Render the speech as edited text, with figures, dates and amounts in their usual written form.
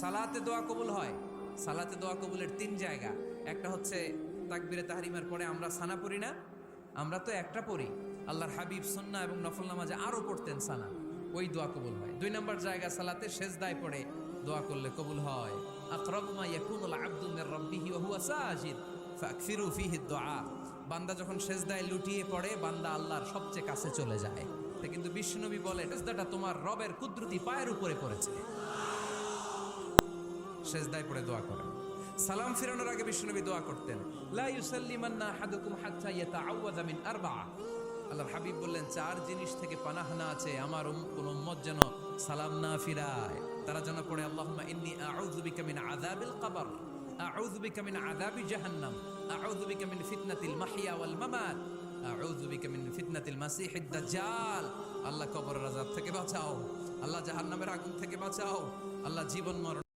সালাতে দোয়া কবুল হয়। সালাতে দোয়া কবুলের তিন জায়গা। একটা হচ্ছে তাকবীরে তাহরিমার পরে আমরা সানা পড়ি না, আমরা তো একটা পড়ি। আল্লাহর হাবিব সুন্নাহ এবং নফল নামাজে আরো পড়তেন সানা, ওই দোয়া কবুল হয়। দুই নম্বর জায়গা সালাতে সেজদায় পড়ে দোয়া করলে কবুল হয়। আকরাবু মা ইয়াকুনুল আবদু মির রাব্বিহি ওয়া হুয়া সাজিদ ফাকসিরু ফীহি দুআ। বান্দা যখন সেজদায় লুটিয়ে পড়ে, বান্দা আল্লাহর সবচেয়ে কাছে চলে যায়। কিন্তু বিশ্বনবী বলে, সেজদাটা তোমার রবের কুদরতি পায়ের উপরে পড়েছে। সেজদায় পড়ে দোয়া করেন। সালাম ফিরানোর আগে বিশ্বনবী দোয়া করতেন, লা ইউসাল্লিমান্না আহাদুকুম হাত্তা ইয়াতাআওয়াযা মিন আরবা'a। আল্লাহর হাবিব বললেন, চার জিনিস থেকে পানাহ না আছে আমার কোন উম্মত যেন সালাম না ফিরায়। তারা যেন পড়ে, আল্লাহুম্মা ইন্নী আউযু বিকা মিন আযাবিল কবর, আউযু বিকা মিন আযাবি জাহান্নাম, আউযু বিকা মিন ফিতনাতিল মাহইয়া ওয়াল মামাত, আউযু বিকা মিন ফিতনাতিল মাসিহিদ দাজ্জাল। আল্লাহ কবরের আযাব থেকে বাঁচাও, আল্লাহ জাহান্নামের আগুন থেকে বাঁচাও, আল্লাহ জীবন মরণ